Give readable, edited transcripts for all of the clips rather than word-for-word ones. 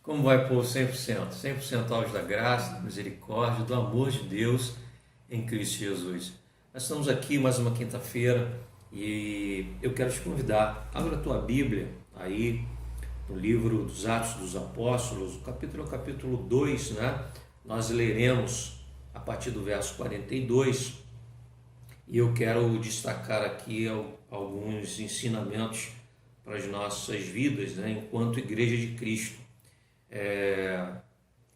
Como vai, povo? 100%. 100% aos da graça, da misericórdia, do amor de Deus em Cristo Jesus. Nós estamos aqui mais uma quinta-feira e eu quero te convidar. Abra a tua Bíblia aí no livro dos Atos dos Apóstolos, o capítulo 2, né? Nós leremos a partir do verso 42 e eu quero destacar aqui alguns ensinamentos para as nossas vidas, né? Enquanto Igreja de Cristo.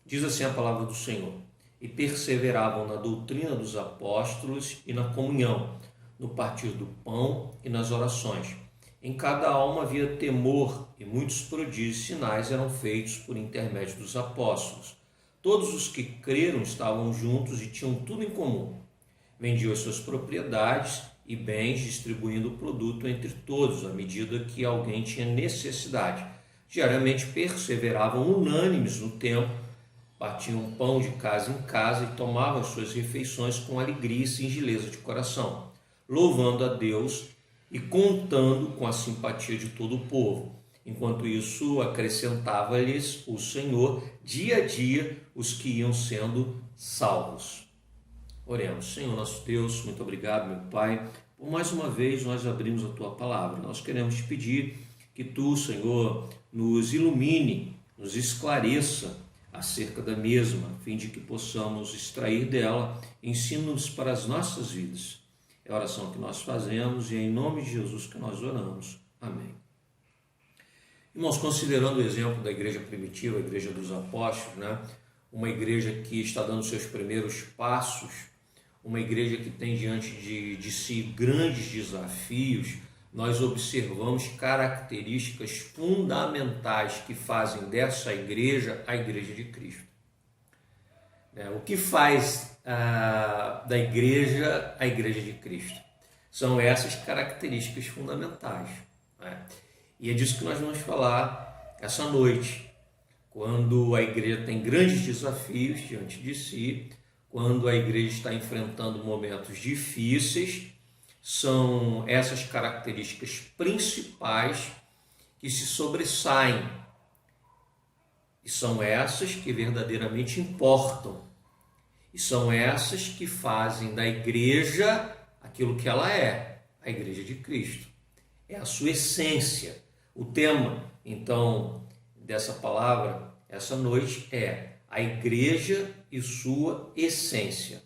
Diz assim a palavra do Senhor: e perseveravam na doutrina dos apóstolos e na comunhão, no partir do pão e nas orações. Em cada alma havia temor, e muitos prodígios e sinais eram feitos por intermédio dos apóstolos. Todos os que creram estavam juntos e tinham tudo em comum. Vendiam as suas propriedades e bens, distribuindo o produto entre todos, à medida que alguém tinha necessidade. Diariamente perseveravam unânimes no templo, partiam pão de casa em casa e tomavam as suas refeições com alegria e singeleza de coração, louvando a Deus e contando com a simpatia de todo o povo. Enquanto isso, acrescentava-lhes o Senhor dia a dia os que iam sendo salvos. Oremos. Senhor nosso Deus, muito obrigado, meu Pai, por mais uma vez nós abrimos a Tua palavra. Nós queremos te pedir que Tu, Senhor, nos ilumine, nos esclareça acerca da mesma, a fim de que possamos extrair dela ensinos para as nossas vidas. É a oração que nós fazemos e é em nome de Jesus que nós oramos. Amém. Irmãos, considerando o exemplo da igreja primitiva, a igreja dos apóstolos, né? Uma igreja que está dando seus primeiros passos, uma igreja que tem diante de si grandes desafios, nós observamos características fundamentais que fazem dessa igreja a igreja de Cristo. O que faz da igreja a igreja de Cristo? São essas características fundamentais. E é disso que nós vamos falar essa noite, quando a igreja tem grandes desafios diante de si, quando a igreja está enfrentando momentos difíceis. São essas características principais que se sobressaem e são essas que verdadeiramente importam e são essas que fazem da igreja aquilo que ela é, a igreja de Cristo. É a sua essência. O tema, então, dessa palavra, essa noite é a igreja e sua essência.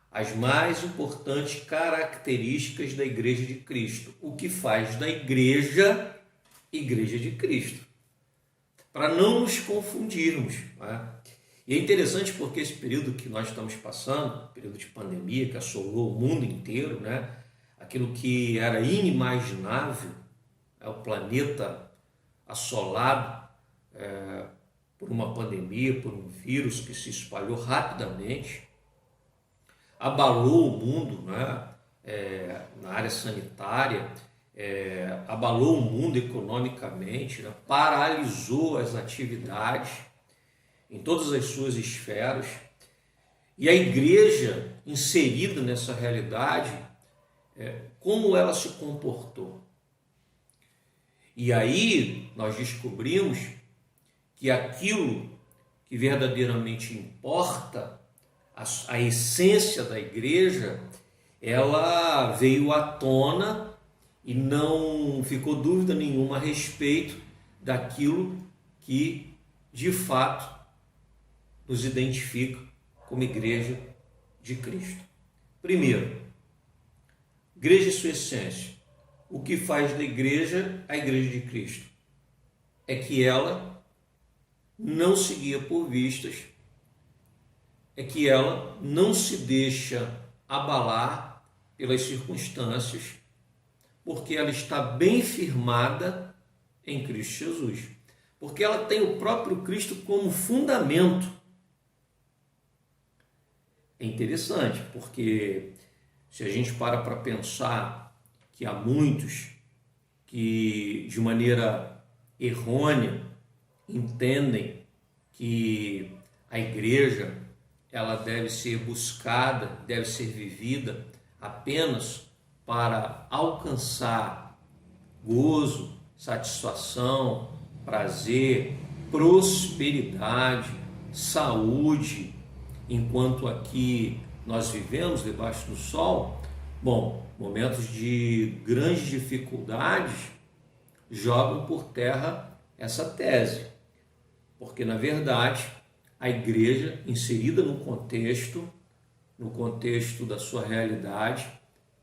As mais importantes características da igreja de Cristo. O que faz da igreja de Cristo. Para não nos confundirmos. E é interessante porque esse período que nós estamos passando, período de pandemia que assolou o mundo inteiro, aquilo que era inimaginável, o planeta assolado por uma pandemia, por um vírus que se espalhou rapidamente, abalou o mundo, na área sanitária, abalou o mundo economicamente, paralisou as atividades em todas as suas esferas. E a igreja, inserida nessa realidade, como ela se comportou? E aí nós descobrimos que aquilo que verdadeiramente importa, a essência da igreja, ela veio à tona e não ficou dúvida nenhuma a respeito daquilo que, de fato, nos identifica como igreja de Cristo. Primeiro, igreja e sua essência. O que faz da igreja a igreja de Cristo? É que ela não se guia por vistas, é que ela não se deixa abalar pelas circunstâncias, porque ela está bem firmada em Cristo Jesus. Porque ela tem o próprio Cristo como fundamento. É interessante, porque se a gente para pensar que há muitos que, de maneira errônea, entendem que a igreja ela deve ser buscada, deve ser vivida apenas para alcançar gozo, satisfação, prazer, prosperidade, saúde, enquanto aqui nós vivemos debaixo do sol. Bom, momentos de grandes dificuldades jogam por terra essa tese, porque na verdade a igreja, inserida no contexto da sua realidade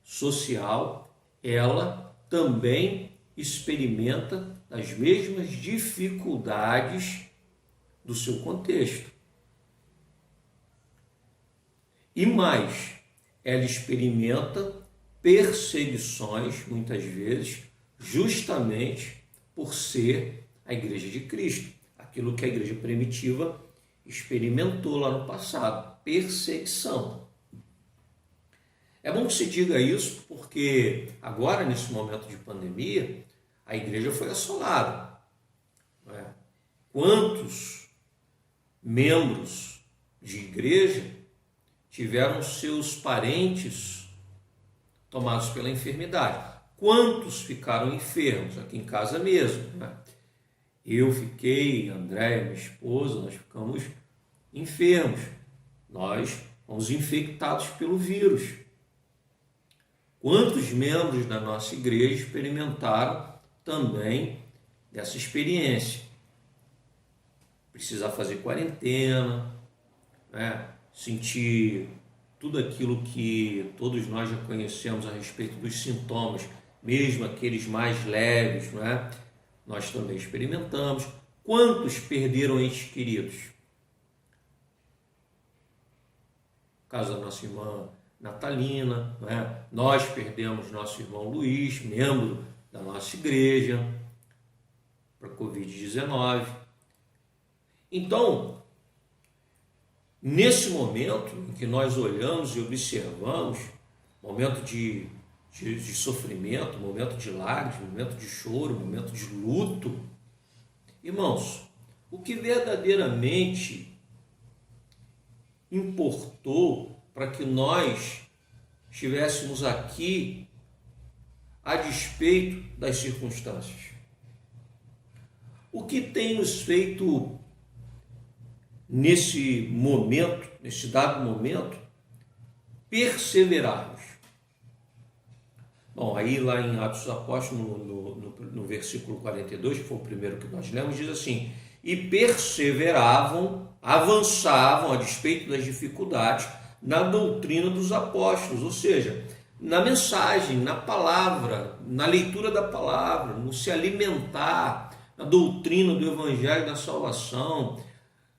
social, ela também experimenta as mesmas dificuldades do seu contexto. E mais, ela experimenta perseguições, muitas vezes, justamente por ser a igreja de Cristo. Aquilo que a igreja primitiva experimentou lá no passado, perseguição. É bom que se diga isso porque agora, nesse momento de pandemia, a igreja foi assolada. Quantos membros de igreja tiveram seus parentes tomados pela enfermidade? Quantos ficaram enfermos? Aqui em casa mesmo, Eu fiquei, Andréia, minha esposa, nós ficamos enfermos. Nós fomos infectados pelo vírus. Quantos membros da nossa igreja experimentaram também dessa experiência? Precisar fazer quarentena, sentir tudo aquilo que todos nós já conhecemos a respeito dos sintomas, mesmo aqueles mais leves, nós também experimentamos. Quantos perderam entes queridos? No caso da nossa irmã Natalina, nós perdemos nosso irmão Luiz, membro da nossa igreja, para a Covid-19. Então, nesse momento em que nós olhamos e observamos, momento de sofrimento, momento de lágrimas, momento de choro, momento de luto, irmãos, o que verdadeiramente importou para que nós estivéssemos aqui a despeito das circunstâncias? O que tem nos feito nesse momento, nesse dado momento, perseverarmos? Bom, aí lá em Atos dos Apóstolos, no versículo 42, que foi o primeiro que nós lemos, diz assim: e perseveravam, avançavam a despeito das dificuldades na doutrina dos apóstolos, ou seja, na mensagem, na palavra, na leitura da palavra, no se alimentar, na doutrina do evangelho da salvação,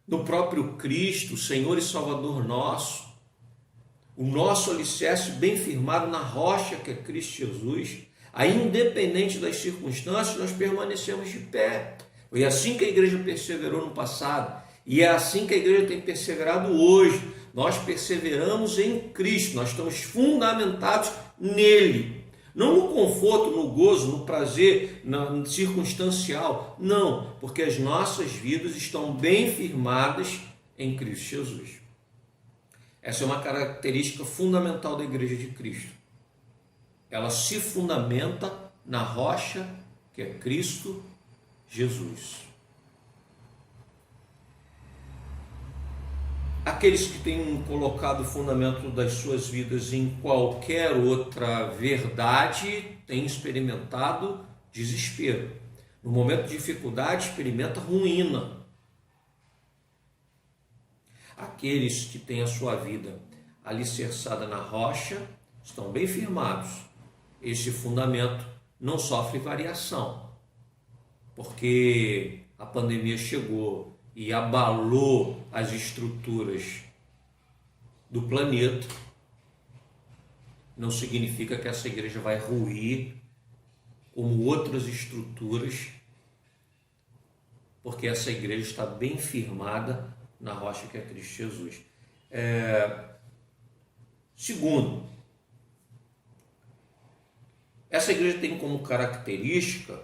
no próprio Cristo, Senhor e Salvador nosso, o nosso alicerce bem firmado na rocha que é Cristo Jesus. Aí, independente das circunstâncias, nós permanecemos de pé. Foi assim que a igreja perseverou no passado, e é assim que a igreja tem perseverado hoje. Nós perseveramos em Cristo, nós estamos fundamentados nele, não no conforto, no gozo, no prazer, no circunstancial, não, porque as nossas vidas estão bem firmadas em Cristo Jesus. Essa é uma característica fundamental da igreja de Cristo. Ela se fundamenta na rocha que é Cristo Jesus. Aqueles que têm colocado o fundamento das suas vidas em qualquer outra verdade têm experimentado desespero. No momento de dificuldade, experimenta ruína. Aqueles que têm a sua vida alicerçada na rocha estão bem firmados. Esse fundamento não sofre variação, porque a pandemia chegou e abalou as estruturas do planeta. Não significa que essa igreja vai ruir como outras estruturas, porque essa igreja está bem firmada na rocha que é Cristo Jesus. Segundo, essa igreja tem como característica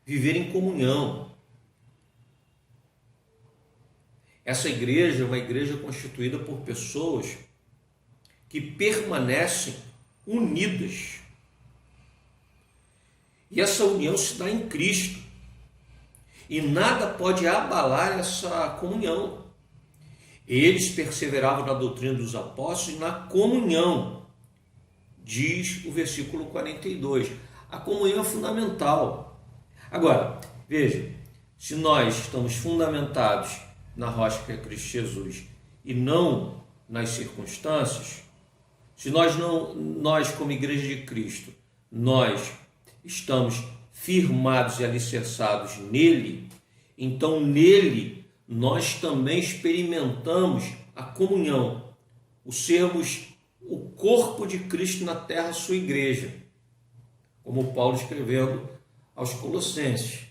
viver em comunhão. Essa igreja é uma igreja constituída por pessoas que permanecem unidas. E essa união se dá em Cristo. e nada pode abalar essa comunhão. Eles perseveravam na doutrina dos apóstolos e na comunhão, diz o versículo 42. A comunhão é fundamental. Agora, veja, se nós estamos fundamentados na rocha que é Cristo Jesus e não nas circunstâncias, se nós como igreja de Cristo, nós estamos firmados e alicerçados nele, então nele nós também experimentamos a comunhão, o sermos o corpo de Cristo na terra, sua igreja, como Paulo escrevendo aos Colossenses.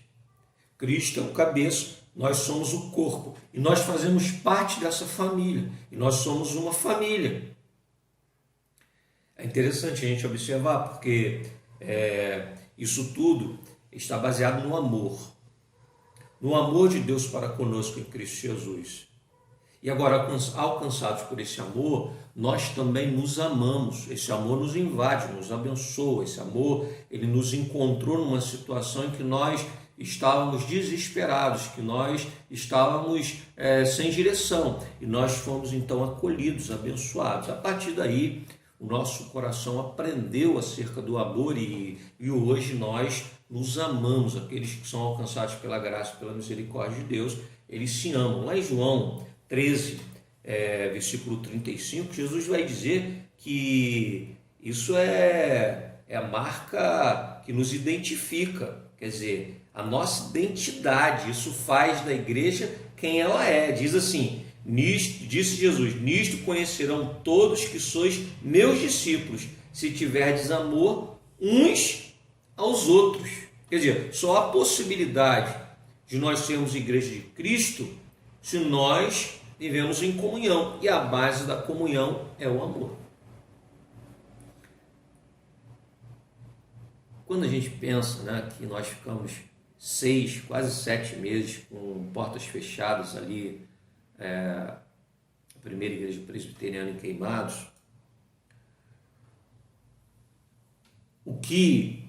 Cristo é o cabeça, nós somos o corpo, e nós fazemos parte dessa família, e nós somos uma família. É interessante a gente observar, porque isso tudo está baseado no amor de Deus para conosco em Cristo Jesus. E agora, alcançados por esse amor, nós também nos amamos. Esse amor nos invade, nos abençoa. Esse amor, ele nos encontrou numa situação em que nós estávamos desesperados, que nós estávamos sem direção. E nós fomos então acolhidos, abençoados. A partir daí, o nosso coração aprendeu acerca do amor e hoje nós nos amamos. Aqueles que são alcançados pela graça e pela misericórdia de Deus, eles se amam. Lá em João 13, versículo 35, Jesus vai dizer que isso é a marca que nos identifica, quer dizer, a nossa identidade. Isso faz da igreja quem ela é. Diz assim, disse Jesus, nisto conhecerão todos que sois meus discípulos, se tiverdes amor uns aos outros. Quer dizer, só há possibilidade de nós sermos igreja de Cristo se nós vivemos em comunhão, e a base da comunhão é o amor. Quando a gente pensa, que nós ficamos 6, quase 7 meses com portas fechadas ali, a primeira igreja presbiteriana em Queimados, o que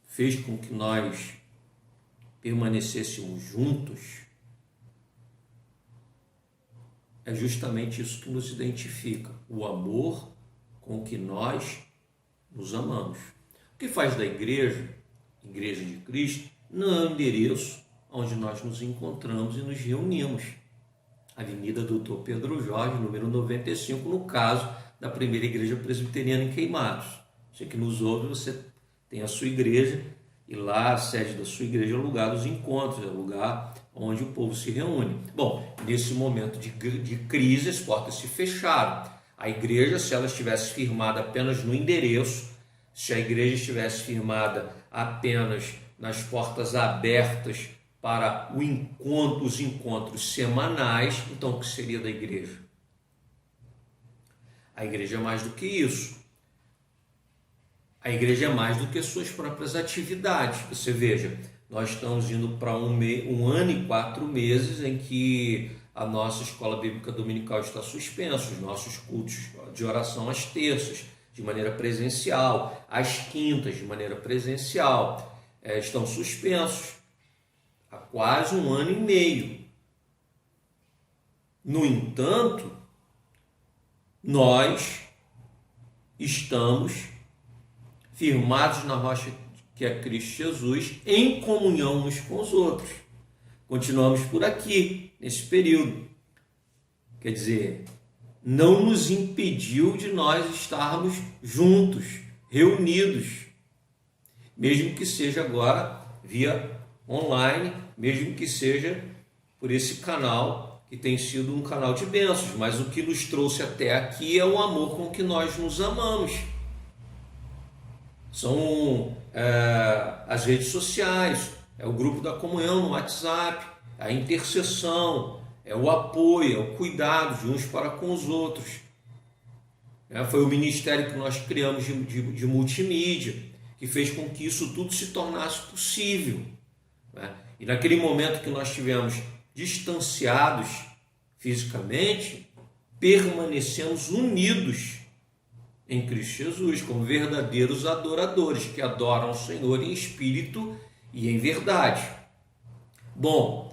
fez com que nós permanecêssemos juntos é justamente isso que nos identifica, o amor com que nós nos amamos. O que faz da igreja de Cristo, não é o endereço onde nós nos encontramos e nos reunimos. Avenida Doutor Pedro Jorge, número 95, no caso da primeira igreja presbiteriana em Queimados. Você que nos ouve, você tem a sua igreja, e lá a sede da sua igreja é o lugar dos encontros, é o lugar onde o povo se reúne. Bom, nesse momento de crise, as portas se fecharam. A igreja, se ela estivesse firmada apenas no endereço, se a igreja estivesse firmada apenas nas portas abertas para os encontros semanais, então o que seria da igreja? A igreja é mais do que isso. A igreja é mais do que suas próprias atividades. Você veja, nós estamos indo para um ano e 4 meses em que a nossa escola bíblica dominical está suspensa, os nossos cultos de oração às terças, de maneira presencial, às quintas, de maneira presencial, estão suspensos há quase 1 ano e meio. No entanto, nós estamos firmados na rocha que é Cristo Jesus, em comunhão uns com os outros. Continuamos por aqui, nesse período. Quer dizer, não nos impediu de nós estarmos juntos, reunidos, mesmo que seja agora via online, mesmo que seja por esse canal, que tem sido um canal de bênçãos, mas o que nos trouxe até aqui é o amor com que nós nos amamos. São as redes sociais, é o grupo da comunhão no WhatsApp, a intercessão, é o apoio, é o cuidado de uns para com os outros. Foi o ministério que nós criamos de multimídia, que fez com que isso tudo se tornasse possível. E naquele momento que nós estivemos distanciados fisicamente, permanecemos unidos em Cristo Jesus, como verdadeiros adoradores, que adoram o Senhor em espírito e em verdade. Bom,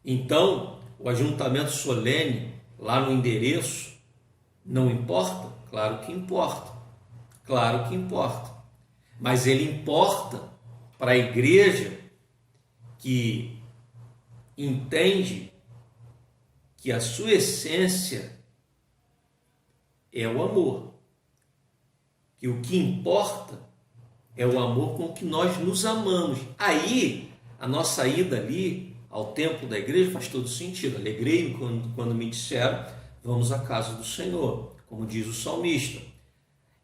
então o ajuntamento solene lá no endereço não importa? Claro que importa, claro que importa. Mas ele importa para a igreja que entende que a sua essência é o amor. Que o que importa é o amor com que nós nos amamos. Aí, a nossa ida ali ao templo da igreja faz todo sentido. Alegrei-me quando me disseram, vamos à casa do Senhor, como diz o salmista.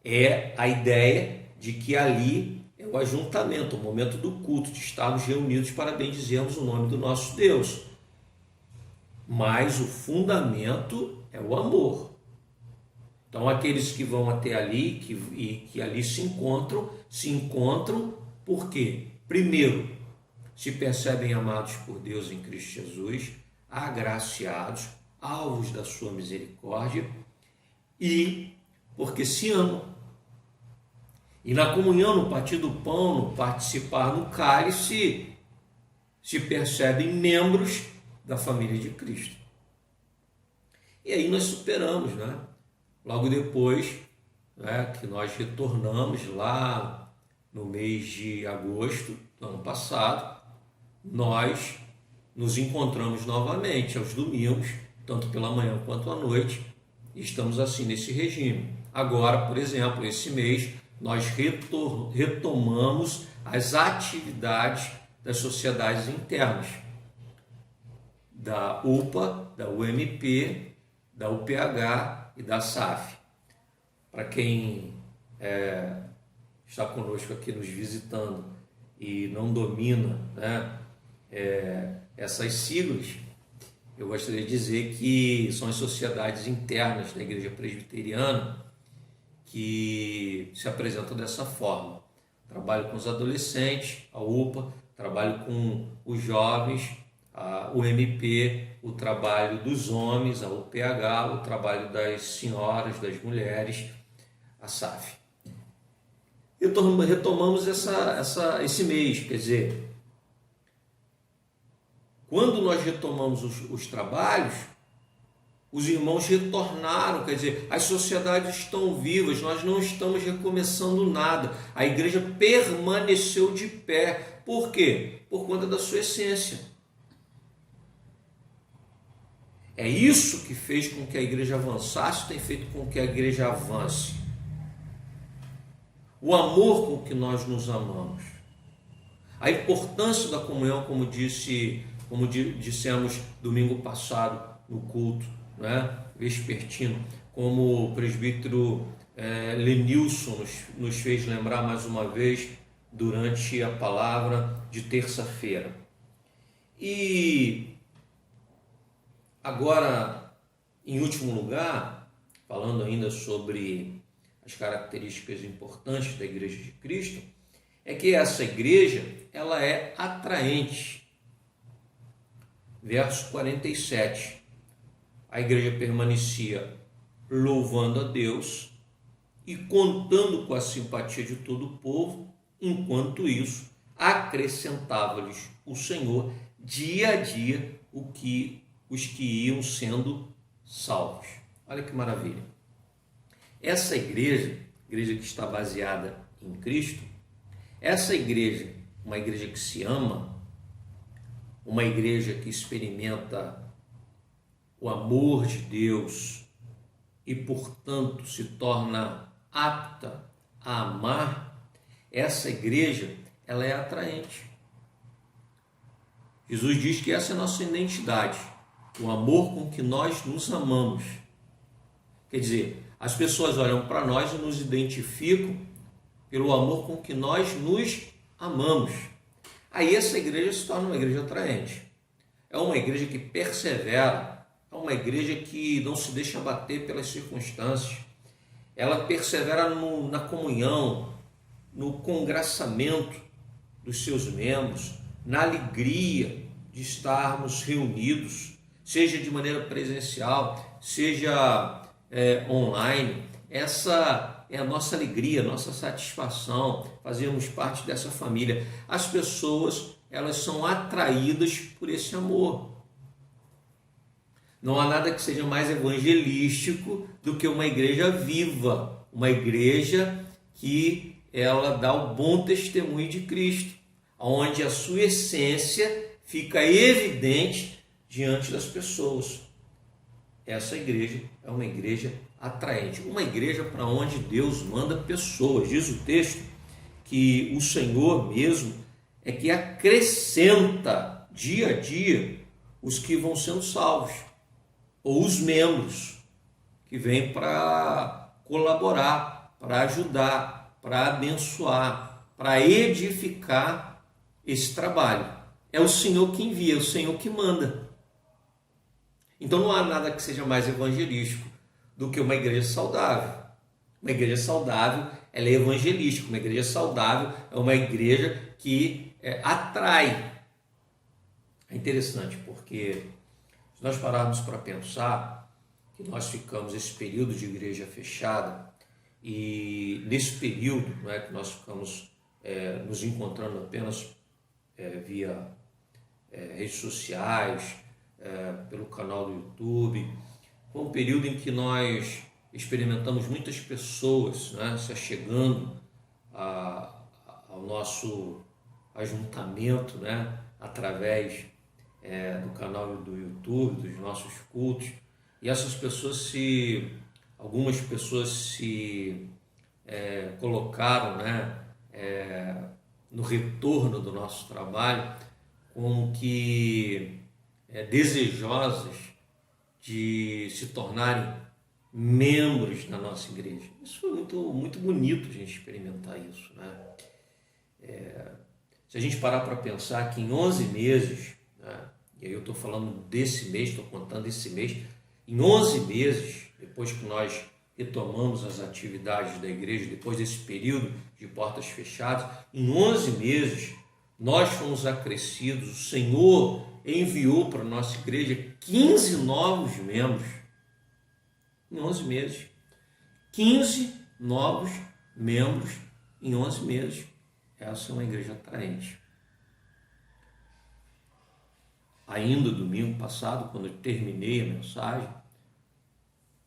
É a ideia de que ali é o ajuntamento, o momento do culto, de estarmos reunidos para bendizermos o nome do nosso Deus. Mas o fundamento é o amor. Então, aqueles que vão até ali, que ali se encontram porque, primeiro, se percebem amados por Deus em Cristo Jesus, agraciados, alvos da sua misericórdia, e porque se amam. E na comunhão, no partir do pão, no participar no cálice, se percebem membros da família de Cristo. E aí nós superamos, né? Logo depois, né, que nós retornamos lá no mês de agosto do ano passado, nós nos encontramos novamente aos domingos, tanto pela manhã quanto à noite, e estamos assim nesse regime. Agora, por exemplo, esse mês, nós retomamos as atividades das sociedades internas, da UPA, da UMP, da UPH e da SAF. Para quem está conosco aqui nos visitando e não domina, né, essas siglas, eu gostaria de dizer que são as sociedades internas da Igreja Presbiteriana que se apresentam dessa forma. Trabalho com os adolescentes, a UPA, trabalho com os jovens, a UMP, o trabalho dos homens, a UPH, o trabalho das senhoras, das mulheres, a SAF. Retomamos esse mês, quer dizer, quando nós retomamos os trabalhos, os irmãos retornaram, quer dizer, as sociedades estão vivas, nós não estamos recomeçando nada. A igreja permaneceu de pé. Por quê? Por conta da sua essência. É isso que fez com que a igreja avançasse, tem feito com que a igreja avance. O amor com que nós nos amamos. A importância da comunhão, como dissemos domingo passado no culto, né, vespertino, como o presbítero Lenilson nos fez lembrar mais uma vez durante a palavra de terça-feira. E agora, em último lugar, falando ainda sobre as características importantes da Igreja de Cristo, é que essa igreja, ela é atraente. Verso 47. A igreja permanecia louvando a Deus e contando com a simpatia de todo o povo, enquanto isso acrescentava-lhes o Senhor dia a dia os que iam sendo salvos. Olha que maravilha. Essa igreja que está baseada em Cristo, essa igreja, uma igreja que se ama, uma igreja que experimenta o amor de Deus e, portanto, se torna apta a amar, essa igreja, ela é atraente. Jesus diz que essa é a nossa identidade, o amor com que nós nos amamos. Quer dizer, as pessoas olham para nós e nos identificam pelo amor com que nós nos amamos. Aí essa igreja se torna uma igreja atraente. É uma igreja que persevera, é uma igreja que não se deixa abater pelas circunstâncias. Ela persevera na comunhão, no congraçamento dos seus membros, na alegria de estarmos reunidos, seja de maneira presencial, seja online. Essa é a nossa alegria, a nossa satisfação, fazermos parte dessa família. As pessoas, elas são atraídas por esse amor. Não há nada que seja mais evangelístico do que uma igreja viva, uma igreja que ela dá o bom testemunho de Cristo, onde a sua essência fica evidente diante das pessoas. Essa igreja é uma igreja atraente, uma igreja para onde Deus manda pessoas. Diz o texto que o Senhor mesmo é que acrescenta dia a dia os que vão sendo salvos, ou os membros que vêm para colaborar, para ajudar, para abençoar, para edificar esse trabalho. É o Senhor que envia, é o Senhor que manda. Então não há nada que seja mais evangelístico do que uma igreja saudável. Uma igreja saudável, ela é evangelística. Uma igreja saudável é uma igreja que atrai. É interessante porque se nós pararmos para pensar que nós ficamos esse período de igreja fechada e nesse período que nós ficamos nos encontrando apenas via redes sociais, pelo canal do YouTube, foi um período em que nós experimentamos muitas pessoas se achegando ao nosso ajuntamento através do canal do YouTube, dos nossos cultos, e essas pessoas algumas pessoas se colocaram no retorno do nosso trabalho como que desejosas de se tornarem membros da nossa igreja. Isso foi muito bonito a gente experimentar isso, Se a gente parar para pensar que em 11 meses, e aí eu estou falando desse mês, estou contando esse mês, em 11 meses, depois que nós retomamos as atividades da igreja, depois desse período de portas fechadas, em 11 meses nós fomos acrescidos, o Senhor enviou para a nossa igreja 15 novos membros. Em 11 meses. 15 novos membros em 11 meses. Essa é uma igreja atraente. Ainda domingo passado, quando eu terminei a mensagem,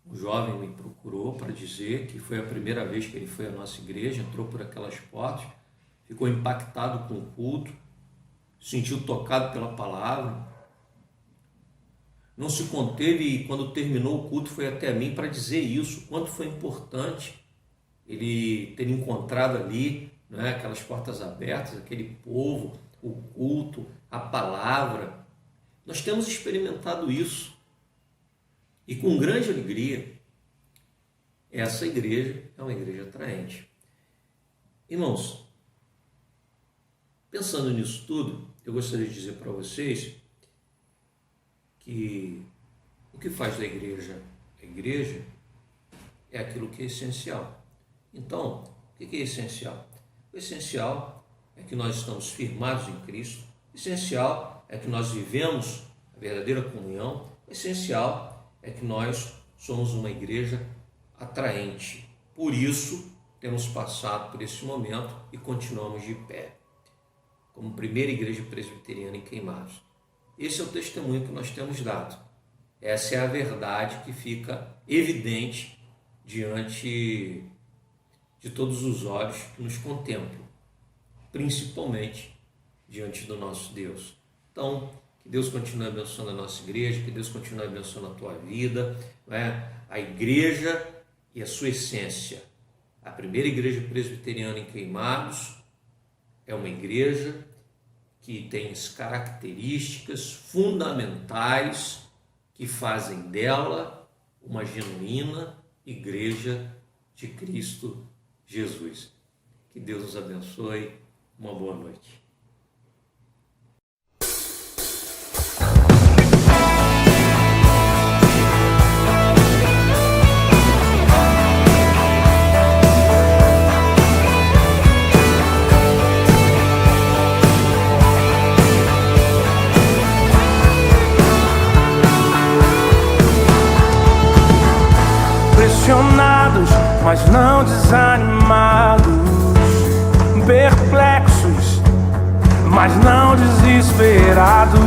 um jovem me procurou para dizer que foi a primeira vez que ele foi à nossa igreja, entrou por aquelas portas, ficou impactado com o culto, sentiu tocado pela palavra, não se conteve e quando terminou o culto foi até mim para dizer isso, quanto foi importante ele ter encontrado ali aquelas portas abertas, aquele povo, o culto, a palavra. Nós temos experimentado isso e com grande alegria. Essa igreja é uma igreja atraente. Irmãos, pensando nisso tudo, eu gostaria de dizer para vocês que o que faz da igreja a igreja é aquilo que é essencial. Então, o que é essencial? O essencial é que nós estamos firmados em Cristo, o essencial é que nós vivemos a verdadeira comunhão, o essencial é que nós somos uma igreja atraente. Por isso, temos passado por esse momento e continuamos de pé, como primeira igreja presbiteriana em Queimados. Esse é o testemunho que nós temos dado. Essa é a verdade que fica evidente diante de todos os olhos que nos contemplam, principalmente diante do nosso Deus. Então, que Deus continue abençoando a nossa igreja, que Deus continue abençoando a tua vida, a igreja e a sua essência. A primeira igreja presbiteriana em Queimados é uma igreja que tem as características fundamentais que fazem dela uma genuína igreja de Cristo Jesus. Que Deus nos abençoe. Uma boa noite. Pressionados, mas não desanimados, perplexos, mas não desesperados.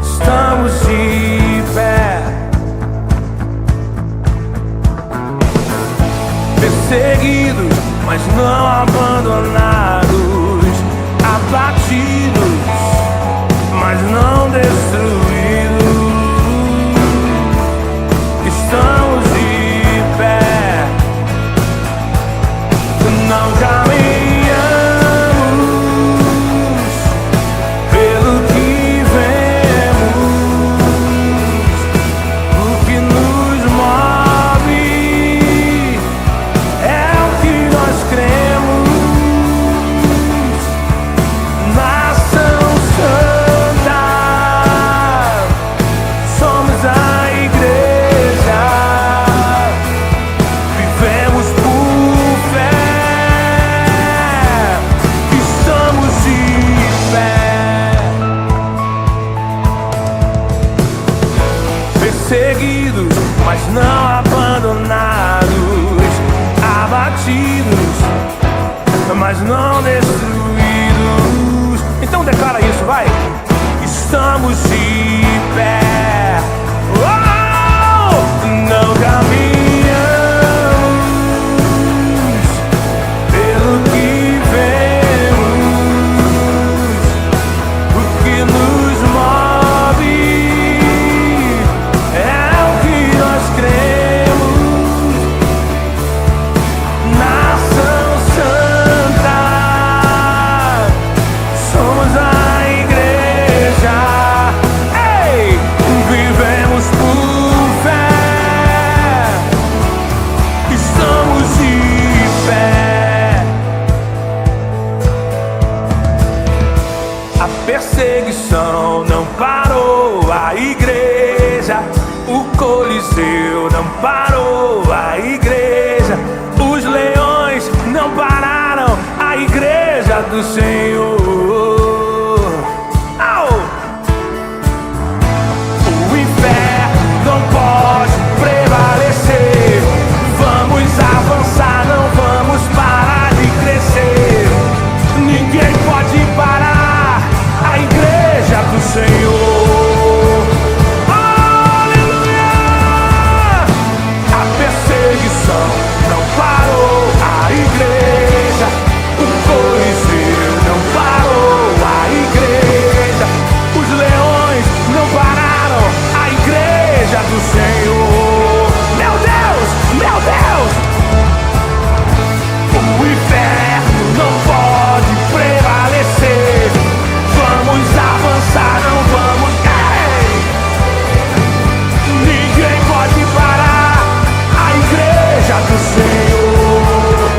Estamos de pé, perseguidos, mas não abandonados, abatidos, mas não destruídos. Estamos de pé, não caminhamos pelo que vemos. O que nos move é o que nós cremos. Nação Santa, somos a igreja, vivemos por fé, estamos de pé, perseguidos, mas não abandonados, abatidos, mas não destruídos. Então declara isso, vai! Estamos de pé, oh! Não caminhamos pelo que vemos. O que nos move é o que nós cremos. Nação Santa, somos a igreja. Ei! Vivemos por fé, estamos de pé. A perseguição não parou a igreja, o Coliseu não parou a igreja, os leões não pararam a igreja do Senhor. Au! O inferno não pode prevalecer. Vamos avançar, não vamos parar de crescer. Ninguém pode parar a igreja do Senhor. Aleluia! A perseguição não parou a igreja, o Coliseu não parou a igreja, os leões não pararam a igreja do Senhor. Meu Deus, meu Deus! O inferno não pode prevalecer. Vamos avançar, não vamos cair. Ninguém pode parar a igreja do Senhor.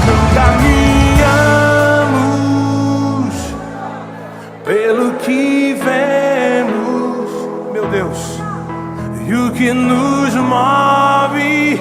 Não caminhamos pelo que vemos, meu Deus, e o que nos move